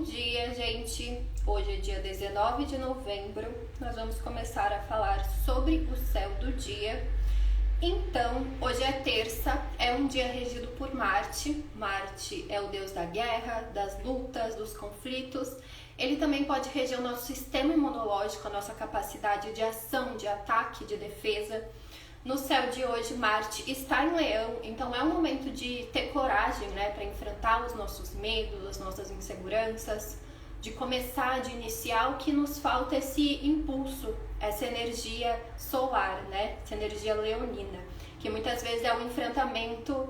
Bom dia, gente! Hoje é dia 19 de novembro, nós vamos começar a falar sobre o céu do dia. Então, hoje é terça, é um dia regido por Marte. Marte é o deus da guerra, das lutas, dos conflitos. Ele também pode reger o nosso sistema imunológico, a nossa capacidade de ação, de ataque, de defesa. No céu de hoje, Marte está em Leão, então é um momento de ter coragem, para enfrentar os nossos medos, as nossas inseguranças, de começar, de iniciar o que nos falta, esse impulso, essa energia solar, essa energia leonina, que muitas vezes é um enfrentamento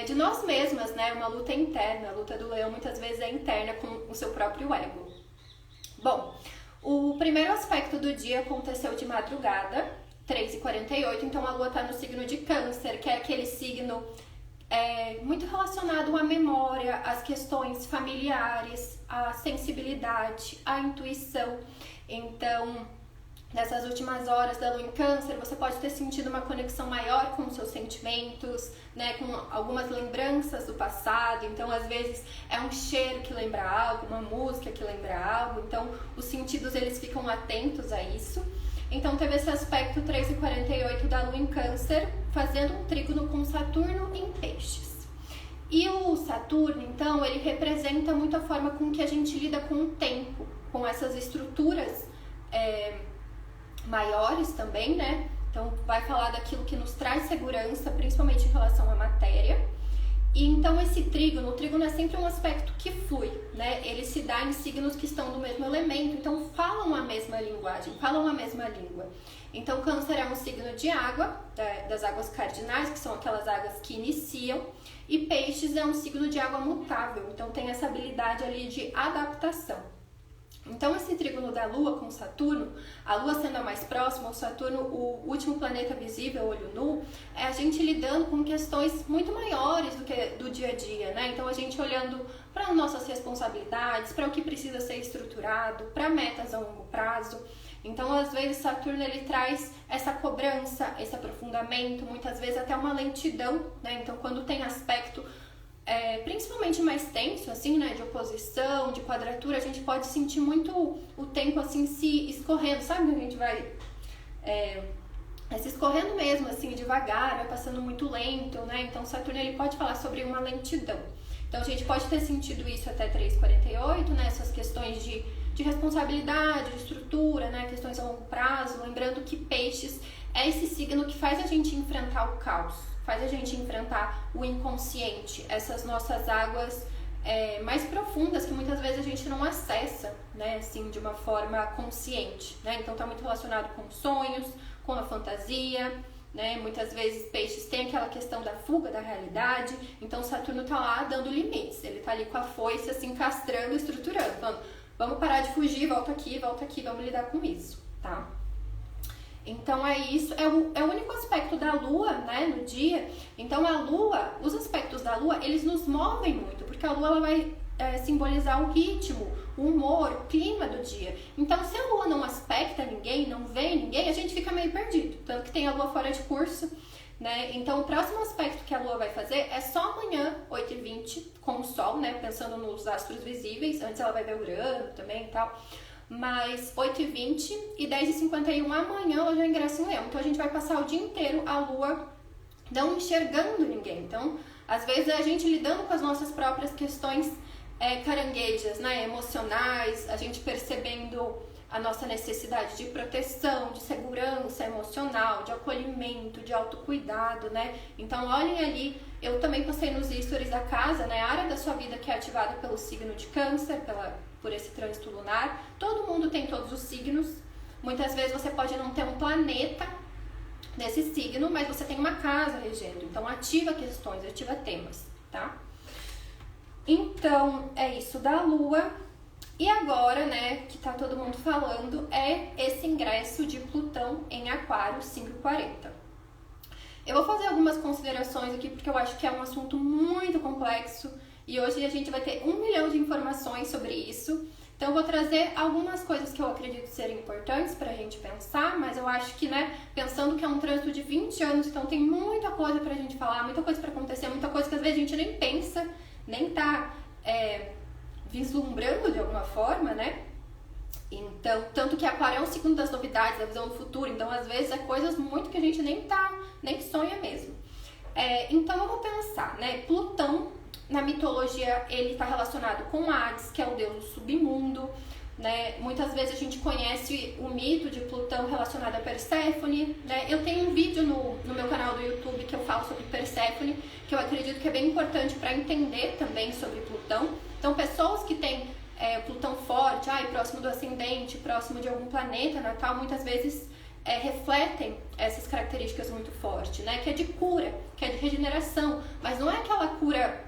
de nós mesmas, uma luta interna. A luta do leão muitas vezes é interna com o seu próprio ego. Bom, o primeiro aspecto do dia aconteceu de madrugada, 3h48, então a Lua está no signo de Câncer, que é aquele signo muito relacionado à memória, às questões familiares, à sensibilidade, à intuição. Então, nessas últimas horas da Lua em Câncer, você pode ter sentido uma conexão maior com os seus sentimentos, com algumas lembranças do passado. Então, às vezes, é um cheiro que lembra algo, uma música que lembra algo. Então, os sentidos, eles ficam atentos a isso. Então, teve esse aspecto 3h48 da Lua em Câncer, fazendo um trígono com Saturno em Peixes. E o Saturno, então, ele representa muito a forma com que a gente lida com o tempo, com essas estruturas maiores também, Então, vai falar daquilo que nos traz segurança, principalmente em relação à matéria. E então esse trígono, o trígono é sempre um aspecto que flui, Ele se dá em signos que estão do mesmo elemento, então falam a mesma linguagem, falam a mesma língua. Então Câncer é um signo de água, das águas cardinais, que são aquelas águas que iniciam, e Peixes é um signo de água mutável, então tem essa habilidade ali de adaptação. Então esse trígono da Lua com Saturno, a Lua sendo a mais próxima, o Saturno, o último planeta visível, olho nu, é a gente lidando com questões muito maiores do que do dia a dia, Então a gente olhando para nossas responsabilidades, para o que precisa ser estruturado, para metas a longo prazo. Então às vezes Saturno ele traz essa cobrança, esse aprofundamento, muitas vezes até uma lentidão, Então quando tem aspecto principalmente mais tenso, assim, de oposição, de quadratura, a gente pode sentir muito o tempo, assim, se escorrendo, sabe? A gente vai se escorrendo mesmo, assim, devagar, vai passando muito lento, Então, Saturno, ele pode falar sobre uma lentidão. Então, a gente pode ter sentido isso até 3h48, Essas questões de responsabilidade, de estrutura, Questões a longo prazo, lembrando que Peixes é esse signo que faz a gente enfrentar o caos, faz a gente enfrentar o inconsciente, essas nossas águas mais profundas que muitas vezes a gente não acessa, assim, de uma forma consciente, Então tá muito relacionado com sonhos, com a fantasia, Muitas vezes Peixes tem aquela questão da fuga da realidade, então Saturno tá lá dando limites, ele tá ali com a foice, assim, castrando, estruturando, falando, vamos parar de fugir, volta aqui, vamos lidar com isso, tá? Então é isso, é o único aspecto da Lua, no dia. Então a Lua, os aspectos da Lua, eles nos movem muito, porque a Lua ela vai simbolizar o ritmo, o humor, o clima do dia. Então se a Lua não aspecta ninguém, não vê ninguém, a gente fica meio perdido. Tanto que tem a Lua fora de curso, Então o próximo aspecto que a Lua vai fazer é só amanhã, 8h20, com o Sol, pensando nos astros visíveis. Antes ela vai ver Urano também e tal. Mas 8h20 e 10h51 amanhã ela já ingressa em Leão. Então a gente vai passar o dia inteiro a Lua não enxergando ninguém. Então, às vezes é a gente lidando com as nossas próprias questões caranguejas, emocionais, a gente percebendo a nossa necessidade de proteção, de segurança emocional, de acolhimento, de autocuidado, Então olhem ali, eu também postei nos stories a casa, a área da sua vida que é ativada pelo signo de Câncer, por esse trânsito lunar. Todo mundo tem todos os signos. Muitas vezes você pode não ter um planeta nesse signo, mas você tem uma casa regendo. Então ativa questões, ativa temas, tá? Então é isso da Lua. E agora, que tá todo mundo falando, é esse ingresso de Plutão em Aquário 5h40. Eu vou fazer algumas considerações aqui porque eu acho que é um assunto muito complexo e hoje a gente vai ter 1 milhão de informações sobre isso. Então eu vou trazer algumas coisas que eu acredito serem importantes pra gente pensar, mas eu acho que, pensando que é um trânsito de 20 anos, então tem muita coisa pra gente falar, muita coisa pra acontecer, muita coisa que às vezes a gente nem pensa, nem tá vislumbrando de alguma forma, né? Então, tanto que Aquário é um signo das novidades, da visão do futuro, então às vezes é coisas muito que a gente nem sonha mesmo. Então eu vou pensar, né? Plutão, na mitologia, ele está relacionado com Hades, que é o deus do submundo, né? Muitas vezes a gente conhece o mito de Plutão relacionado a Perséfone, né? Eu tenho um vídeo no meu canal do YouTube que eu falo sobre Perséfone, que eu acredito que é bem importante para entender também sobre Plutão. Então, pessoas que têm Plutão forte, próximo do ascendente, próximo de algum planeta natal, muitas vezes refletem essas características muito fortes, né? Que é de cura, que é de regeneração, mas não é aquela cura,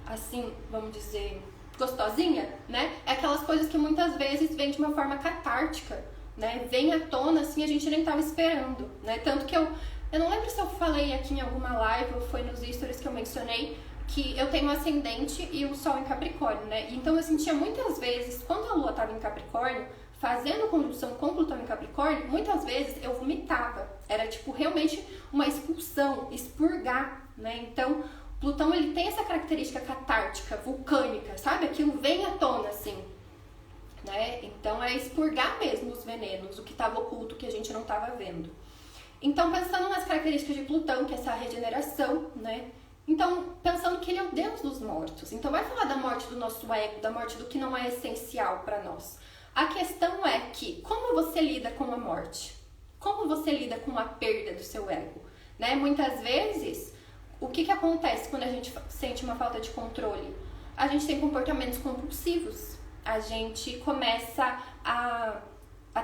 assim, vamos dizer, gostosinha, né? É aquelas coisas que muitas vezes vêm de uma forma catártica, né? Vem à tona, assim, a gente nem estava esperando, né? Tanto que eu não lembro se eu falei aqui em alguma live ou foi nos stories que eu mencionei, que eu tenho um ascendente e o Sol em Capricórnio, né? Então eu sentia muitas vezes, quando a Lua estava em Capricórnio, fazendo conjunção com Plutão em Capricórnio, muitas vezes eu vomitava. Era tipo realmente uma expulsão, expurgar, né? Então Plutão, ele tem essa característica catártica, vulcânica, sabe? Aquilo vem à tona, assim, né? Então é expurgar mesmo os venenos, o que estava oculto, que a gente não estava vendo. Então, pensando nas características de Plutão, que é essa regeneração, né? Então, pensando que ele é o deus dos mortos. Então, vai falar da morte do nosso ego, da morte do que não é essencial para nós. A questão é que, como você lida com a morte? Como você lida com a perda do seu ego? Né? Muitas vezes, o que acontece quando a gente sente uma falta de controle? A gente tem comportamentos compulsivos. A gente começa a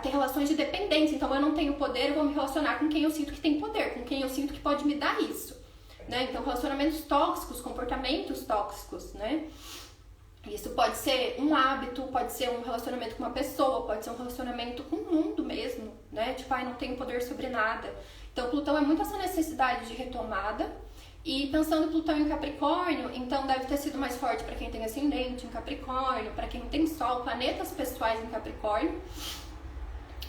ter relações de dependência. Então, eu não tenho poder, eu vou me relacionar com quem eu sinto que tem poder, com quem eu sinto que pode me dar isso. Né? Então, relacionamentos tóxicos, comportamentos tóxicos, né? Isso pode ser um hábito, pode ser um relacionamento com uma pessoa, pode ser um relacionamento com o mundo mesmo, né? Tipo, não tenho poder sobre nada. Então, Plutão é muito essa necessidade de retomada. E pensando Plutão em Capricórnio, então deve ter sido mais forte para quem tem ascendente em Capricórnio, para quem tem Sol, planetas pessoais em Capricórnio.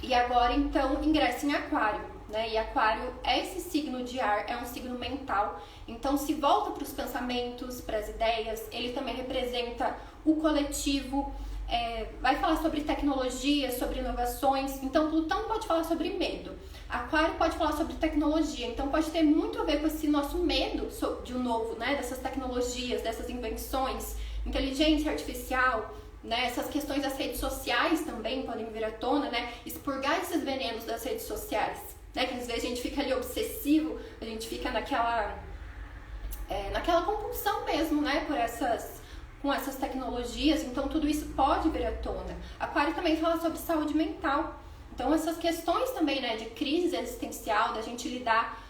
E agora, então, ingressa em Aquário. Né? E Aquário é esse signo de ar, é um signo mental, então se volta para os pensamentos, para as ideias, ele também representa o coletivo, vai falar sobre tecnologia, sobre inovações. Então Plutão pode falar sobre medo, Aquário pode falar sobre tecnologia, então pode ter muito a ver com esse nosso medo de um novo, né? Dessas tecnologias, dessas invenções, inteligência artificial, né? Essas questões das redes sociais também podem vir à tona, né? Expurgar esses venenos das redes sociais. Né, que às vezes a gente fica ali obsessivo, a gente fica naquela compulsão mesmo, né, com essas tecnologias, então tudo isso pode vir à tona. Aquário também fala sobre saúde mental, então essas questões também, né, de crise existencial, da gente lidar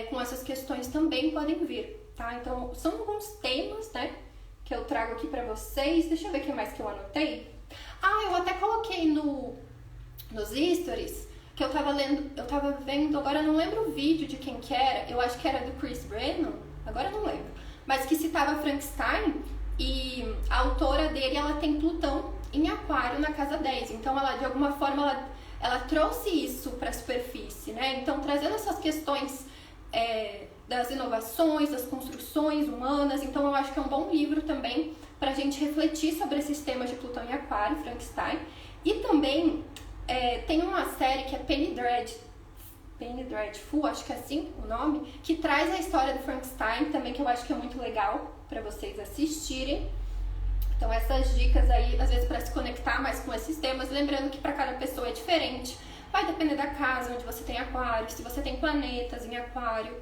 com essas questões também podem vir, tá? Então são alguns temas, né, que eu trago aqui pra vocês. Deixa eu ver o que mais que eu anotei. Eu até coloquei nos stories, que eu tava vendo, agora eu não lembro o vídeo de quem que era, eu acho que era do Chris Brennan, agora eu não lembro, mas que citava Frankenstein, e a autora dele, ela tem Plutão em Aquário na casa 10, então ela, de alguma forma, ela trouxe isso para a superfície, né? Então, trazendo essas questões das inovações, das construções humanas, então eu acho que é um bom livro também pra gente refletir sobre esses temas de Plutão em Aquário, Frankenstein, e também tem uma série que é Penny Dreadful, acho que é assim o nome, que traz a história do Frankenstein também, que eu acho que é muito legal para vocês assistirem. Então essas dicas aí, às vezes para se conectar mais com esses temas, lembrando que para cada pessoa é diferente, vai depender da casa onde você tem Aquário, se você tem planetas em Aquário,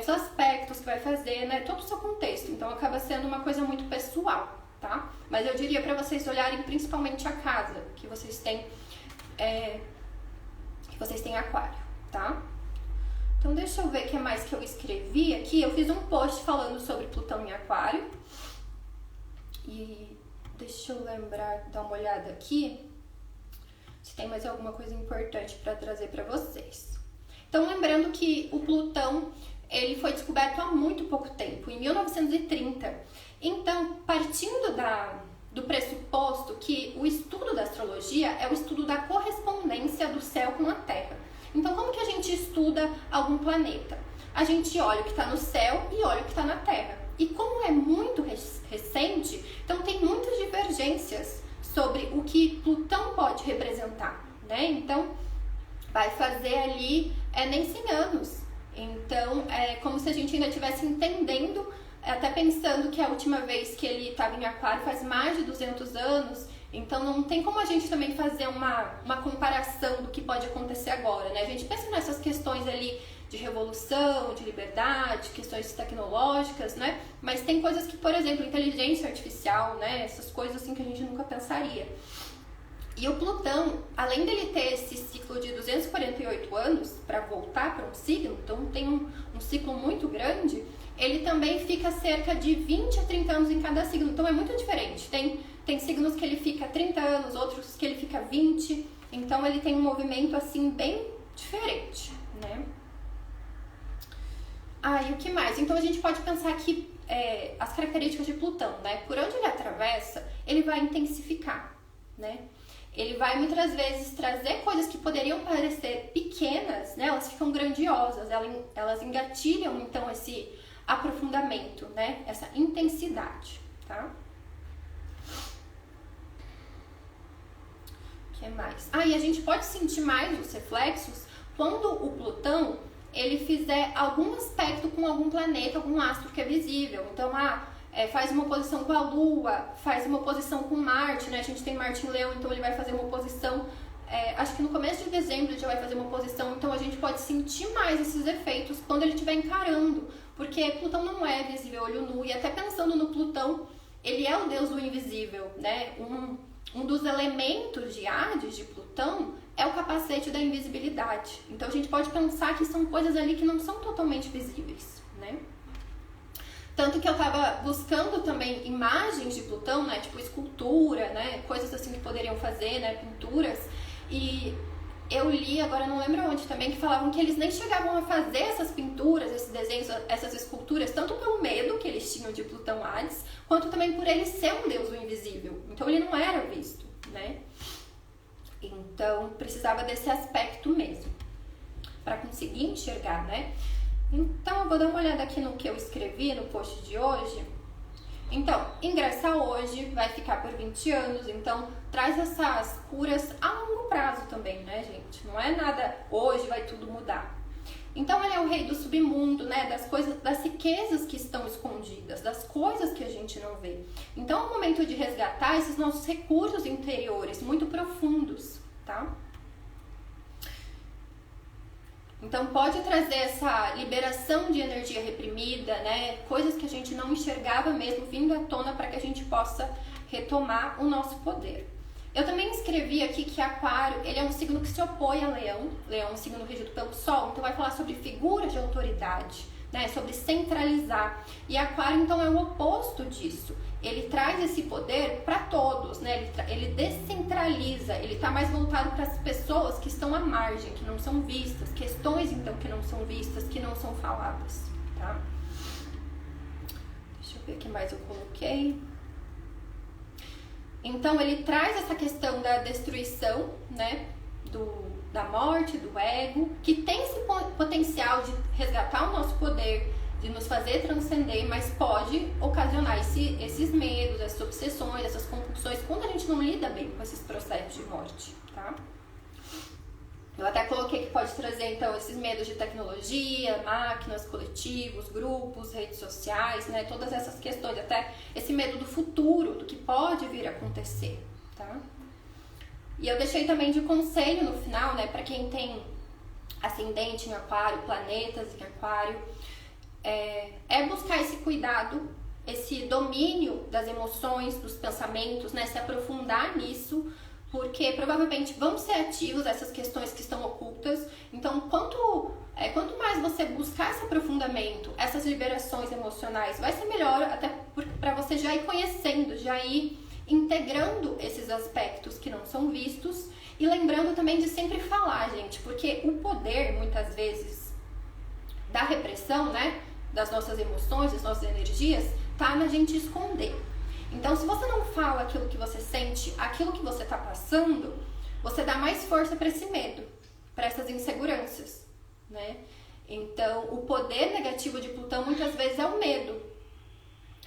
os aspectos que vai fazer, né, todo o seu contexto, então acaba sendo uma coisa muito pessoal, tá? Mas eu diria para vocês olharem principalmente a casa que vocês têm Aquário, tá? Então deixa eu ver o que mais que eu escrevi aqui. Eu fiz um post falando sobre Plutão em Aquário. E deixa eu lembrar, dar uma olhada aqui se tem mais alguma coisa importante para trazer para vocês. Então lembrando que o Plutão, ele foi descoberto há muito pouco tempo, em 1930. Então, partindo do pressuposto que o estudo da astrologia é o estudo da correspondência do céu com a Terra. Então, como que a gente estuda algum planeta? A gente olha o que está no céu e olha o que está na Terra. E como é muito recente, então tem muitas divergências sobre o que Plutão pode representar, né? Então, vai fazer ali nem 100 anos. Então, é como se a gente ainda estivesse entendendo, até pensando que a última vez que ele estava em Aquário faz mais de 200 anos. Então, não tem como a gente também fazer uma comparação do que pode acontecer agora, né? A gente pensa nessas questões ali de revolução, de liberdade, questões tecnológicas, né? Mas tem coisas que, por exemplo, inteligência artificial, né? Essas coisas assim que a gente nunca pensaria. E o Plutão, além dele ter esse ciclo de 248 anos para voltar para um signo, então tem um ciclo muito grande, ele também fica cerca de 20 a 30 anos em cada signo, então é muito diferente. Tem signos que ele fica 30 anos, outros que ele fica 20, então ele tem um movimento assim bem diferente, né? E o que mais? Então a gente pode pensar que as características de Plutão, né? Por onde ele atravessa, ele vai intensificar, né? Ele vai muitas vezes trazer coisas que poderiam parecer pequenas, né? Elas ficam grandiosas, elas engatilham então esse aprofundamento, né? Essa intensidade, tá? O que mais? E a gente pode sentir mais os reflexos quando o Plutão ele fizer algum aspecto com algum planeta, algum astro que é visível. Então, faz uma oposição com a Lua, faz uma oposição com Marte, né? A gente tem Marte em Leão, então ele vai fazer uma oposição, acho que no começo de dezembro ele já vai fazer uma oposição, então a gente pode sentir mais esses efeitos quando ele estiver encarando, porque Plutão não é visível a olho nu, e até pensando no Plutão, ele é o deus do invisível, né? Um dos elementos de Hades, de Plutão, é o capacete da invisibilidade. Então a gente pode pensar que são coisas ali que não são totalmente visíveis, né? Tanto que eu tava buscando também imagens de Plutão, né? Tipo escultura, né? Coisas assim que poderiam fazer, né? Pinturas. E eu li, agora não lembro onde também, que falavam que eles nem chegavam a fazer essas pinturas, esses desenhos, essas esculturas, tanto pelo medo que eles tinham de Plutão Hades, quanto também por ele ser um deus do invisível. Então ele não era visto, né? Então precisava desse aspecto mesmo, para conseguir enxergar, né? Então eu vou dar uma olhada aqui no que eu escrevi no post de hoje. Então, ingressar hoje, vai ficar por 20 anos, então traz essas curas a longo prazo também, né, gente? Não é nada hoje, vai tudo mudar. Então ele é o rei do submundo, né, das coisas, das riquezas que estão escondidas, das coisas que a gente não vê. Então é o momento de resgatar esses nossos recursos interiores muito profundos, tá? Então pode trazer essa liberação de energia reprimida, né? Coisas que a gente não enxergava mesmo vindo à tona para que a gente possa retomar o nosso poder. Eu também escrevi aqui que Aquário, ele é um signo que se opõe a Leão. Leão é um signo regido pelo Sol, então vai falar sobre figuras de autoridade, né? Sobre centralizar. E Aquário, então, é o oposto disso. Ele traz esse poder para todos, né? Ele descentraliza, ele está mais voltado para as pessoas que estão à margem, que não são vistas, questões, então, que não são vistas, que não são faladas, tá? Deixa eu ver o que mais eu coloquei. Então, ele traz essa questão da destruição, né? Da morte, do ego, que tem esse potencial de resgatar o nosso poder, de nos fazer transcender, mas pode ocasionar esses medos, essas obsessões, essas compulsões, quando a gente não lida bem com esses processos de morte, tá? Eu até coloquei que pode trazer, então, esses medos de tecnologia, máquinas, coletivos, grupos, redes sociais, né? Todas essas questões, até esse medo do futuro, do que pode vir a acontecer, tá? E eu deixei também de conselho no final, né? Para quem tem ascendente em Aquário, planetas em Aquário, é buscar esse cuidado, esse domínio das emoções, dos pensamentos, né? Se aprofundar nisso, porque provavelmente vão ser ativos essas questões que estão ocultas. Então, quanto mais você buscar esse aprofundamento, essas liberações emocionais, vai ser melhor até para você já ir conhecendo, já ir integrando esses aspectos que não são vistos e lembrando também de sempre falar, gente, porque o poder, muitas vezes, da repressão, né, das nossas emoções, das nossas energias, tá na gente esconder. Então, se você não fala aquilo que você sente, aquilo que você está passando, você dá mais força para esse medo, para essas inseguranças, né? Então, o poder negativo de Plutão muitas vezes é o medo,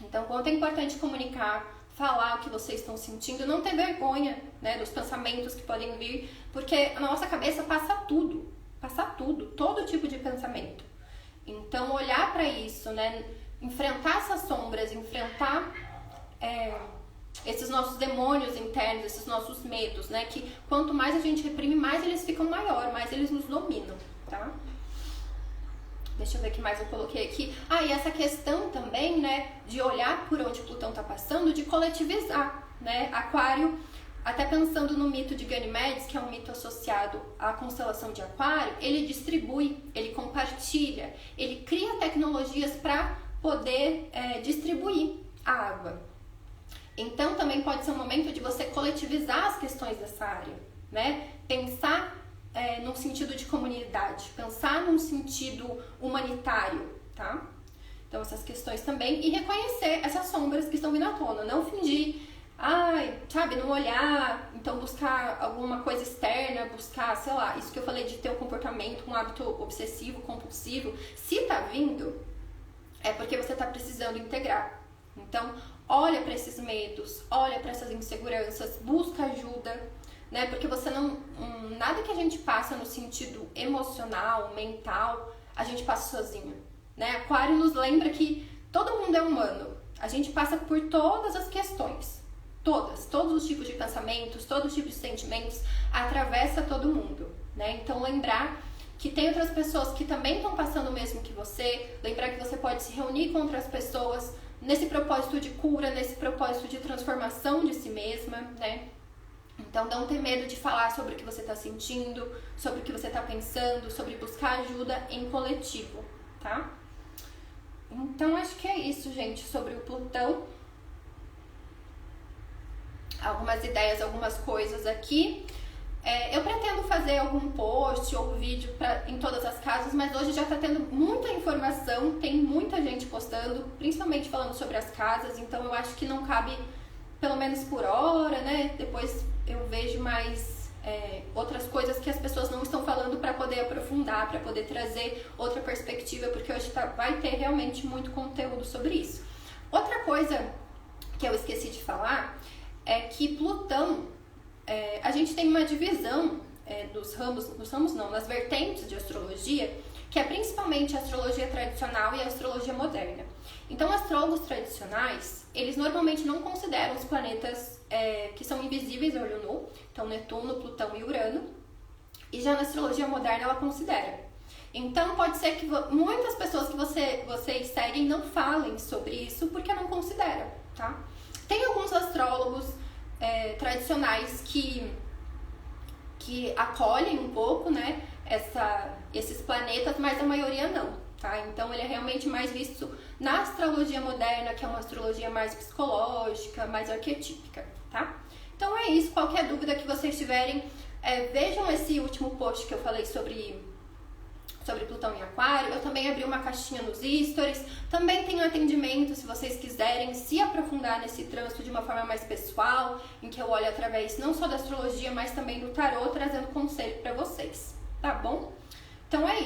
Então, quanto é importante comunicar, falar o que vocês estão sentindo, não ter vergonha, né, dos pensamentos que podem vir, porque a nossa cabeça passa tudo, todo tipo de pensamento. Então, olhar para isso, né, enfrentar essas sombras, enfrentar esses nossos demônios internos, esses nossos medos, né, que quanto mais a gente reprime, mais eles ficam maior, mais eles nos dominam, tá? Deixa eu ver o que mais eu coloquei aqui. E essa questão também, né, de olhar por onde Plutão está passando, de coletivizar, né? Aquário, até pensando no mito de Ganimedes, que é um mito associado à constelação de Aquário, ele distribui, ele compartilha, ele cria tecnologias para poder distribuir a água. Então, também pode ser um momento de você coletivizar as questões dessa área, né? Pensar num sentido de comunidade, pensar num sentido humanitário, tá? Então, essas questões também. E reconhecer essas sombras que estão vindo à tona. Não fingir, sabe, não olhar, então buscar alguma coisa externa, buscar, sei lá, isso que eu falei de ter um comportamento, um hábito obsessivo, compulsivo. Se tá vindo, é porque você tá precisando integrar. Então, olha para esses medos, olha para essas inseguranças, busca ajuda, né? Porque você não... nada que a gente passa no sentido emocional, mental, a gente passa sozinho, né? Aquário nos lembra que todo mundo é humano. A gente passa por todas as questões. Todos os tipos de pensamentos, todos os tipos de sentimentos, atravessa todo mundo, né? Então, lembrar que tem outras pessoas que também estão passando o mesmo que você, lembrar que você pode se reunir com outras pessoas nesse propósito de cura, nesse propósito de transformação de si mesma, né? Então, não ter medo de falar sobre o que você está sentindo, sobre o que você está pensando, sobre buscar ajuda em coletivo, tá? Então, acho que é isso, gente, sobre o Plutão. Algumas ideias, algumas coisas aqui. Eu pretendo fazer algum post ou vídeo em todas as casas, mas hoje já está tendo muita informação, tem muita gente postando, principalmente falando sobre as casas, então eu acho que não cabe, pelo menos por hora, né? Depois eu vejo mais outras coisas que as pessoas não estão falando para poder aprofundar, para poder trazer outra perspectiva, porque hoje vai ter realmente muito conteúdo sobre isso. Outra coisa que eu esqueci de falar é que Plutão, a gente tem uma divisão nas vertentes de astrologia, que é principalmente a astrologia tradicional e a astrologia moderna. Então, astrólogos tradicionais, eles normalmente não consideram os planetas que são invisíveis a olho nu, então Netuno, Plutão e Urano, e já na astrologia moderna ela considera. Então, pode ser que muitas pessoas que vocês seguem não falem sobre isso porque não consideram, tá? Tem alguns astrólogos tradicionais que acolhem um pouco, né, esses planetas, mas a maioria não, tá? Então ele é realmente mais visto na astrologia moderna, que é uma astrologia mais psicológica, mais arquetípica, tá? Então é isso, qualquer dúvida que vocês tiverem, vejam esse último post que eu falei sobre Plutão em Aquário. Eu também abri uma caixinha nos stories, também tenho atendimento se vocês quiserem se aprofundar nesse trânsito de uma forma mais pessoal, em que eu olho através não só da astrologia, mas também do tarô, trazendo conselho para vocês, tá bom? Então é isso.